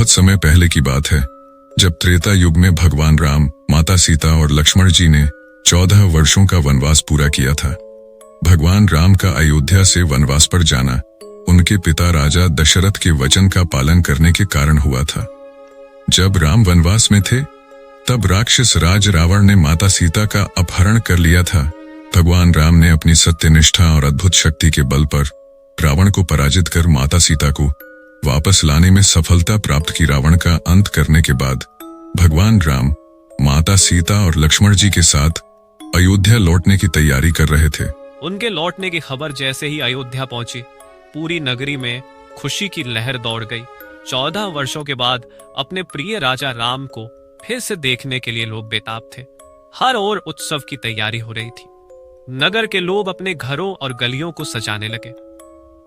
बहुत समय पहले की बात है, जब त्रेता युग में भगवान राम, माता सीता और लक्ष्मण जी ने 14 वर्षों का वनवास पूरा किया था। भगवान राम का अयोध्या से वनवास पर जाना उनके पिता राजा दशरथ के वचन का पालन करने के कारण हुआ था। जब राम वनवास में थे, तब राक्षस राज रावण ने माता सीता का अपहरण कर लिया था। भगवान राम ने अपनी सत्यनिष्ठा और अद्भुत शक्ति के बल पर रावण को पराजित कर माता सीता को वापस लाने में सफलता प्राप्त की। रावण का अंत करने के बाद भगवान राम, माता सीता और लक्ष्मण जी के साथ अयोध्या लौटने की तैयारी कर रहे थे। उनके लौटने की खबर जैसे ही अयोध्या पहुंची, पूरी नगरी में खुशी की लहर दौड़ गई। 14 वर्षों के बाद अपने प्रिय राजा राम को फिर से देखने के लिए लोग बेताब थे। हर ओर उत्सव की तैयारी हो रही थी। नगर के लोग अपने घरों और गलियों को सजाने लगे।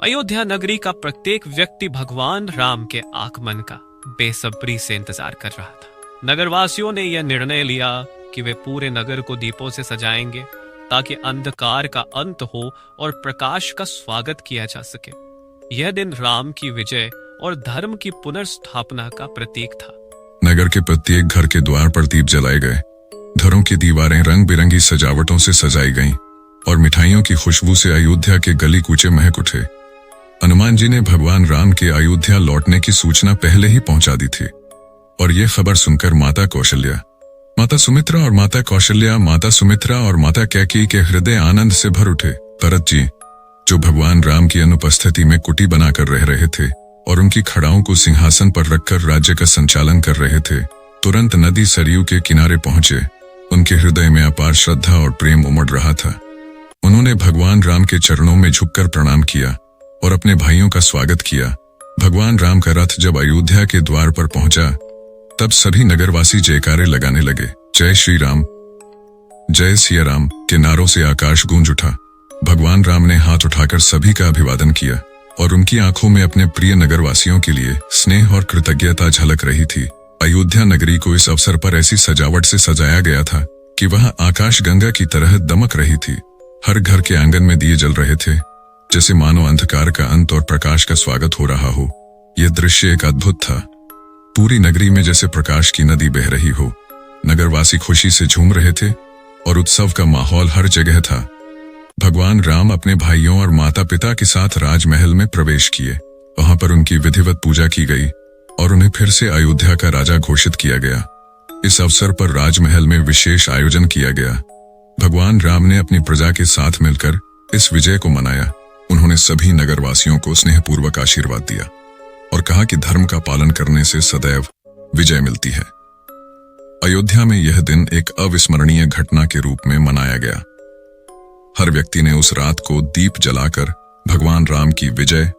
अयोध्या नगरी का प्रत्येक व्यक्ति भगवान राम के आगमन का बेसब्री से इंतजार कर रहा था। नगरवासियों ने यह निर्णय लिया कि वे पूरे नगर को दीपों से सजाएंगे, ताकि अंधकार का अंत हो और प्रकाश का स्वागत किया जा सके। यह दिन राम की विजय और धर्म की पुनर्स्थापना का प्रतीक था। नगर के प्रत्येक घर के द्वार पर दीप जलाए गए। घरों की दीवारें रंग बिरंगी सजावटों से सजाई गईं और मिठाइयों की खुशबू से अयोध्या के गली कूचे महक उठे। हनुमान जी ने भगवान राम के अयोध्या लौटने की सूचना पहले ही पहुंचा दी थी, और यह खबर सुनकर माता कौशल्या, माता सुमित्रा और माता कैकेयी के हृदय आनंद से भर उठे। भरत जी, जो भगवान राम की अनुपस्थिति में कुटी बनाकर रह रहे थे और उनकी खड़ाओं को सिंहासन पर रखकर राज्य का संचालन कर रहे थे, तुरंत नदी सरयू के किनारे पहुंचे। उनके हृदय में अपार श्रद्धा और प्रेम उमड़ रहा था। उन्होंने भगवान राम के चरणों में झुककर प्रणाम किया और अपने भाइयों का स्वागत किया। भगवान राम का रथ जब अयोध्या के द्वार पर पहुंचा, तब सभी नगरवासी जयकारे लगाने लगे। जय श्री राम, जय सिया राम के नारों से आकाश गूंज उठा। भगवान राम ने हाथ उठाकर सभी का अभिवादन किया और उनकी आंखों में अपने प्रिय नगरवासियों के लिए स्नेह और कृतज्ञता झलक रही थी। अयोध्या नगरी को इस अवसर पर ऐसी सजावट से सजाया गया था कि वह आकाश गंगा की तरह दमक रही थी। हर घर के आंगन में दिए जल रहे थे, जैसे मानो अंधकार का अंत और प्रकाश का स्वागत हो रहा हो। यह दृश्य एक अद्भुत था। पूरी नगरी में जैसे प्रकाश की नदी बह रही हो। नगरवासी खुशी से झूम रहे थे और उत्सव का माहौल हर जगह था। भगवान राम अपने भाइयों और माता पिता के साथ राजमहल में प्रवेश किए। वहां पर उनकी विधिवत पूजा की गई और उन्हें फिर से अयोध्या का राजा घोषित किया गया। इस अवसर पर राजमहल में विशेष आयोजन किया गया। भगवान राम ने अपनी प्रजा के साथ मिलकर इस विजय को मनाया। उन्होंने सभी नगरवासियों को स्नेहपूर्वक आशीर्वाद दिया और कहा कि धर्म का पालन करने से सदैव विजय मिलती है। अयोध्या में यह दिन एक अविस्मरणीय घटना के रूप में मनाया गया। हर व्यक्ति ने उस रात को दीप जलाकर भगवान राम की विजय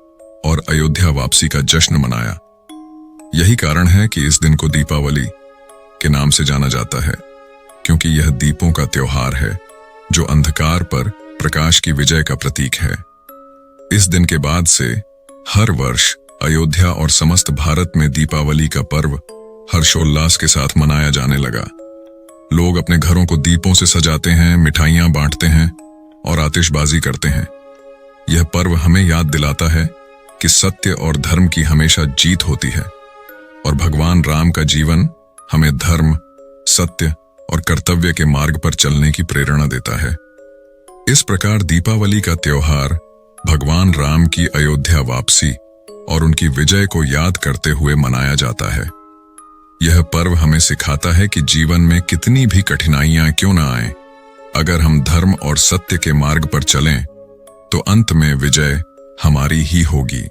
और अयोध्या वापसी का जश्न मनाया। यही कारण है कि इस दिन को दीपावली के नाम से जाना जाता है, क्योंकि यह दीपों का त्योहार है जो अंधकार पर प्रकाश की विजय का प्रतीक है। इस दिन के बाद से हर वर्ष अयोध्या और समस्त भारत में दीपावली का पर्व हर्षोल्लास के साथ मनाया जाने लगा। लोग अपने घरों को दीपों से सजाते हैं, मिठाइयां बांटते हैं और आतिशबाजी करते हैं। यह पर्व हमें याद दिलाता है कि सत्य और धर्म की हमेशा जीत होती है और भगवान राम का जीवन हमें धर्म, सत्य और कर्तव्य के मार्ग पर चलने की प्रेरणा देता है। इस प्रकार दीपावली का त्योहार भगवान राम की अयोध्या वापसी और उनकी विजय को याद करते हुए मनाया जाता है। यह पर्व हमें सिखाता है कि जीवन में कितनी भी कठिनाइयां क्यों न आएं, अगर हम धर्म और सत्य के मार्ग पर चलें, तो अंत में विजय हमारी ही होगी।